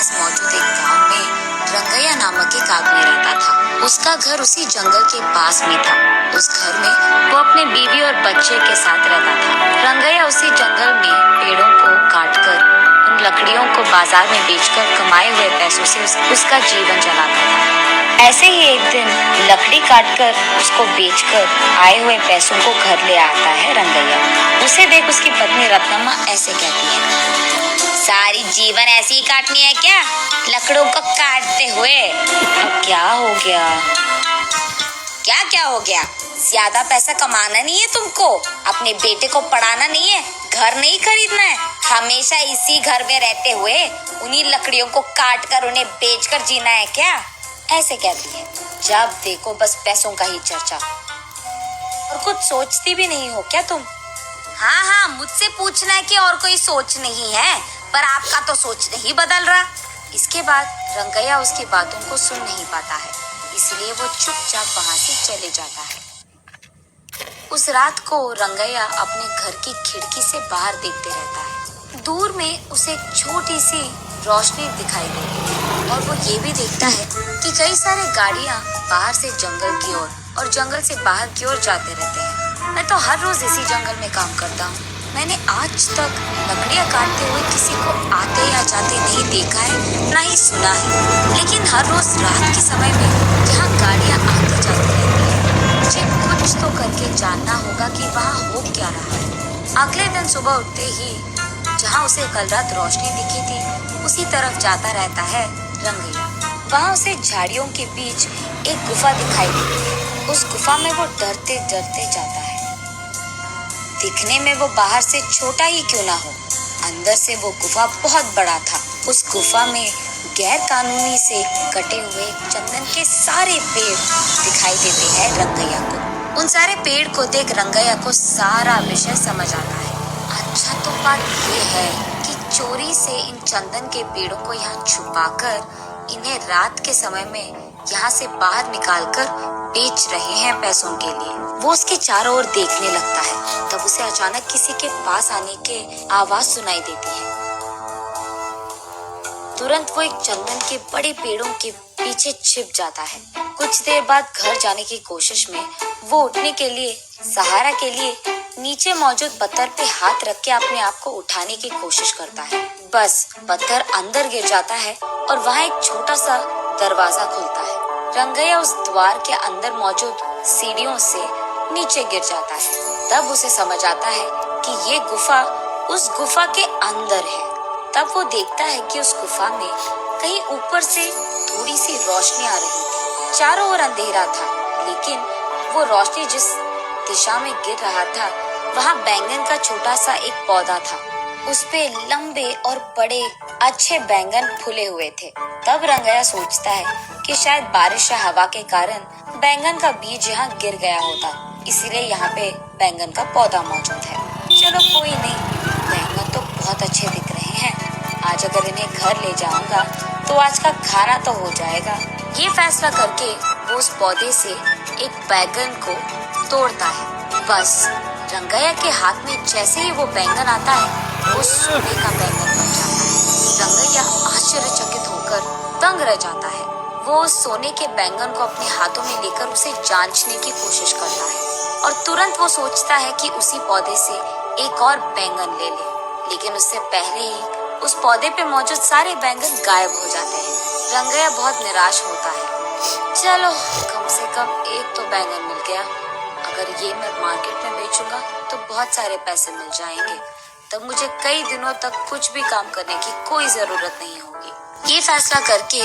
पास मौजूद एक गांव में रंगैया नामक एक आदमी रहता था। उसका घर उसी जंगल के पास में था। उस घर में वो अपने बीवी और बच्चे के साथ रहता था। रंगैया उसी जंगल में पेड़ों को काटकर उन लकड़ियों को बाजार में बेचकर कमाए हुए पैसों से उसका जीवन चलाता था। ऐसे ही एक दिन लकड़ी काटकर उसको बेचकर आए हुए पैसों को घर ले आता है रंगैया। उसे देख उसकी पत्नी रत्नम्मा ऐसे कहती है, सारी जीवन ऐसे ही काटनी है क्या, लकड़ों को काटते हुए? अब क्या हो गया? क्या हो गया? ज्यादा पैसा कमाना नहीं है तुमको, अपने बेटे को पढ़ाना नहीं है, घर नहीं खरीदना है, हमेशा इसी घर में रहते हुए उन्हीं लकड़ियों को काट कर उन्हें बेचकर जीना है क्या? ऐसे कहती है। जब देखो बस पैसों का ही चर्चा, और कुछ सोचती भी नहीं हो क्या तुम? हाँ, मुझसे पूछना है कि और कोई सोच नहीं है, पर आपका तो सोच नहीं बदल रहा। इसके बाद रंगैया उसकी बातों को सुन नहीं पाता है, इसलिए वो चुपचाप वहाँ से चले जाता है। उस रात को रंगैया अपने घर की खिड़की से बाहर देखते रहता है। दूर में उसे एक छोटी सी रोशनी दिखाई देती है और वो ये भी देखता है कि कई सारे गाड़ियाँ बाहर से जंगल की ओर और जंगल से बाहर की ओर जाते रहते हैं। मैं तो हर रोज इसी जंगल में काम करता हूँ। मैंने आज तक लकड़ियाँ काटते हुए किसी को आते या जाते नहीं देखा है, ना ही सुना है। लेकिन हर रोज रात के समय में यहाँ गाड़ियाँ आती जाती रहती है। मुझे कुछ तो करके जानना होगा कि वहाँ हो क्या रहा है। अगले दिन सुबह उठते ही जहाँ उसे कल रात रोशनी दिखी थी उसी तरफ जाता रहता है रंगैया। वहाँ उसे झाड़ियों के बीच एक गुफा दिखाई देती है। उस गुफा में वो डरते डरते जाता है। दिखने में वो बाहर से छोटा ही क्यों ना हो, अंदर से वो गुफा बहुत बड़ा था। उस गुफा में गैर कानूनी से कटे हुए चंदन के सारे पेड़ दिखाई देते हैं रंगैया को। उन सारे पेड़ को देख रंगैया को सारा विषय समझ आता है। अच्छा तो बात ये है कि चोरी से इन चंदन के पेड़ों को यहाँ छुपाकर इन्हें रात के समय में यहाँ से बाहर निकालकर बेच रहे हैं पैसों के लिए। वो उसके चारों ओर देखने लगता है, तब उसे अचानक किसी के पास आने के आवाज सुनाई देती है। तुरंत वो एक चंदन के बड़े पेड़ों के पीछे छिप जाता है। कुछ देर बाद घर जाने की कोशिश में वो उठने के लिए सहारा के लिए नीचे मौजूद पत्थर पे हाथ रख के अपने आप को उठाने की कोशिश करता है। बस पत्थर अंदर गिर जाता है और वहाँ एक छोटा सा दरवाजा खुलता है। रंगैया उस द्वार के अंदर मौजूद सीढ़ियों से नीचे गिर जाता है। तब उसे समझ आता है कि ये गुफा उस गुफा के अंदर है। तब वो देखता है कि उस गुफा में कहीं ऊपर से थोड़ी सी रोशनी आ रही थी। चारों ओर अंधेरा था, लेकिन वो रोशनी जिस दिशा में गिर रहा था वहाँ बैंगन का छोटा सा एक पौधा था। उस पे लंबे और बड़े अच्छे बैंगन फूले हुए थे। तब रंगैया सोचता है कि शायद बारिश या हवा के कारण बैंगन का बीज यहाँ गिर गया होता, इसीलिए यहाँ पे बैंगन का पौधा मौजूद है। चलो कोई नहीं, बैंगन तो बहुत अच्छे दिख रहे हैं, आज अगर इन्हें घर ले जाऊंगा तो आज का खाना तो हो जाएगा। ये फैसला करके वो उस पौधे से एक बैंगन को तोड़ता है। बस रंगैया के हाथ में जैसे ही वो बैंगन आता है वो सोने का बैंगन बन जाता है। रंगैया आश्चर्यचकित होकर दंग रह जाता है। वो उस सोने के बैंगन को अपने हाथों में लेकर उसे जांचने की कोशिश करता है और तुरंत वो सोचता है कि उसी पौधे से एक और बैंगन ले ले, लेकिन उससे पहले ही उस पौधे पे मौजूद सारे बैंगन गायब हो जाते हैं। रंगैया बहुत निराश होता है। चलो कम से कम एक तो बैंगन मिल गया, अगर ये मैं मार्केट में बेचूंगा तो बहुत सारे पैसे मिल जाएंगे, तब मुझे कई दिनों तक कुछ भी काम करने की कोई जरूरत नहीं होगी। ये फैसला करके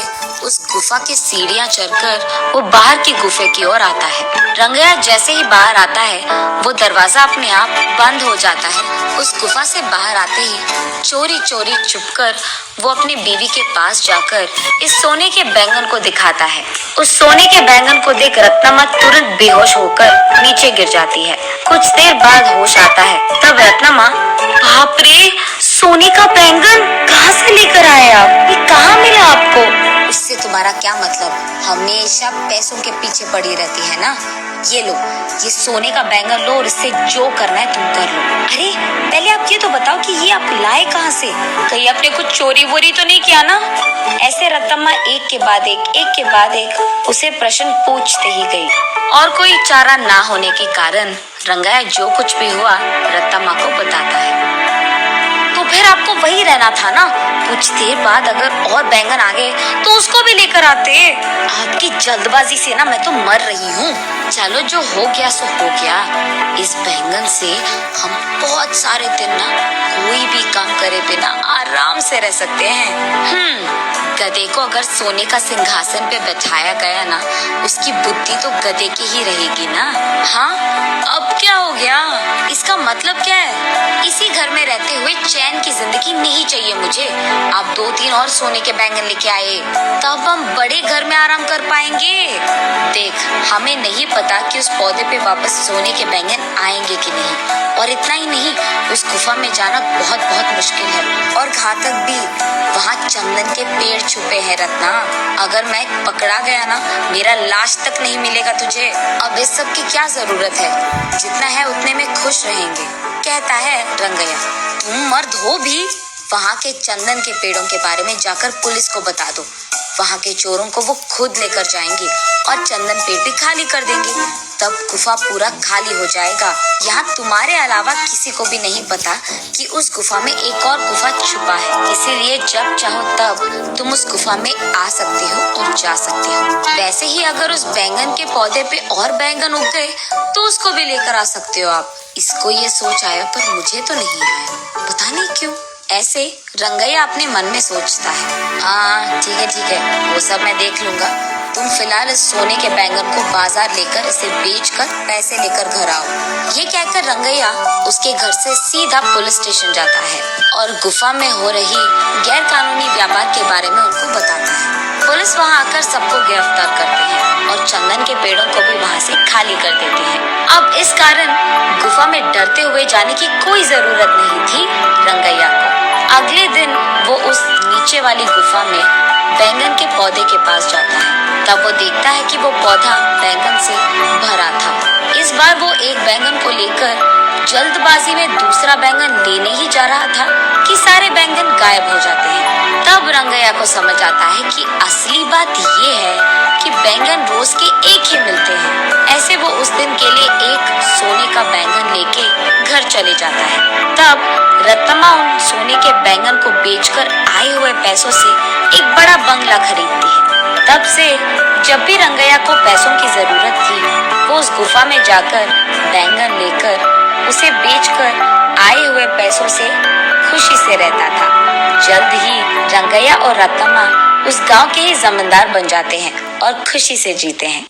उस गुफा की सीढ़ियां चढ़कर वो बाहर की गुफे की ओर आता है। रंगैया जैसे ही बाहर आता है वो दरवाजा अपने आप बंद हो जाता है। उस गुफा से बाहर आते ही चोरी चोरी छुपकर वो अपनी बीवी के पास जाकर इस सोने के बैंगन को दिखाता है। उस सोने के बैंगन को देख रत्नम्मा तुरंत बेहोश होकर नीचे गिर जाती है। कुछ देर बाद होश आता है, तब रत्नम्मा, बाप रे, सोने का बैंगन कहाँ से लेकर आए आप? ये कहाँ मिला आपको? उससे तुम्हारा क्या मतलब, हमेशा पैसों के पीछे पड़ी रहती है ना। ये लो, ये सोने का बैंगन लो और इससे जो करना है तुम कर लो। अरे पहले आप ये तो बताओ कि ये आप लाए कहाँ से, कहीं आपने कुछ चोरी वोरी तो नहीं किया ना। ऐसे रत्तम्मा एक के बाद एक उसे प्रश्न पूछते ही गई और कोई चारा ना होने के कारण रंगैया जो कुछ भी हुआ रत्तम्मा को बताता है। तो फिर आपको वही रहना था ना, कुछ देर बाद अगर और बैंगन आ गए तो उसको भी लेकर आते। आपकी जल्दबाजी से ना मैं तो मर रही हूँ। चलो जो हो गया सो हो गया, इस बैंगन से हम बहुत सारे दिन ना कोई भी काम करे बिना आराम से रह सकते हैं। गधे को अगर सोने का सिंहासन पे बैठाया गया ना, उसकी बुद्धि तो गधे की ही रहेगी ना। हाँ, अब क्या हो गया, इसका मतलब क्या है, इसी घर में रहते हुए चैन की जिंदगी नहीं चाहिए मुझे। आप 2-3 और सोने के बैंगन लेके आए, तब हम बड़े घर में आराम कर पाएंगे। देख, हमें नहीं पता कि उस पौधे पे वापस सोने के बैंगन आएंगे कि नहीं, और इतना ही नहीं, उस गुफा में जाना बहुत बहुत मुश्किल है और घातक भी। वहाँ चंदन के पेड़ छुपे हैं रत्ना, अगर मैं पकड़ा गया ना, मेरा लाश तक नहीं मिलेगा तुझे। अब इस सब की क्या जरूरत है, जितना है उतने में खुश रहेंगे, कहता है रंगैया। तुम मर्द हो भी, वहाँ के चंदन के पेड़ों के बारे में जाकर पुलिस को बता दो। वहाँ के चोरों को वो खुद लेकर जाएंगे और चंदन पेड़ भी खाली कर देंगे, तब गुफा पूरा खाली हो जाएगा। यहाँ तुम्हारे अलावा किसी को भी नहीं पता कि उस गुफा में एक और गुफा छुपा है, इसीलिए जब चाहो तब तुम उस गुफा में आ सकते हो और जा सकते हो। वैसे ही अगर उस बैंगन के पौधे पे और बैंगन उग गए तो उसको भी लेकर आ सकते हो आप। इसको ये सोच आया पर मुझे तो नहीं आया, पता नहीं क्यों। ऐसे रंगैया अपने मन में सोचता है। हाँ ठीक है, वो सब मैं देख लूंगा। तुम फिलहाल इस सोने के बैंगन को बाजार लेकर इसे बेचकर पैसे लेकर घर आओ। ये कहकर रंगैया उसके घर से सीधा पुलिस स्टेशन जाता है और गुफा में हो रही गैर कानूनी व्यापार के बारे में उनको बताता है। पुलिस वहाँ आकर सबको गिरफ्तार करते हैं और चंदन के पेड़ों को भी वहाँ से खाली कर देते हैं। अब इस कारण गुफा में डरते हुए जाने की कोई जरूरत नहीं थी रंगैया को। अगले दिन वो उस नीचे वाली गुफा में बैंगन के पौधे के पास जाता है। तब वो देखता है कि वो पौधा बैंगन से भरा था। इस बार वो एक बैंगन को लेकर जल्दबाजी में दूसरा बैंगन लेने ही जा रहा था कि सारे बैंगन गायब हो जाते हैं। तब रंगैया को समझ आता है कि असली बात ये है कि बैंगन रोज के एक ही मिलते हैं। ऐसे वो उस दिन के लिए एक सोने का बैंगन लेके घर चले जाता है। तब रत्तम्मा उन सोने के बैंगन को बेचकर आए हुए पैसों से एक बड़ा बंगला खरीदती है। तब से जब भी रंगैया को पैसों की जरूरत थी, वो उस गुफा में जाकर बैंगन लेकर उसे बेचकर आए हुए पैसों से खुशी से रहता था। जल्द ही रंगैया और रत्तम्मा उस गांव के ही जमींदार बन जाते हैं और खुशी से जीते हैं।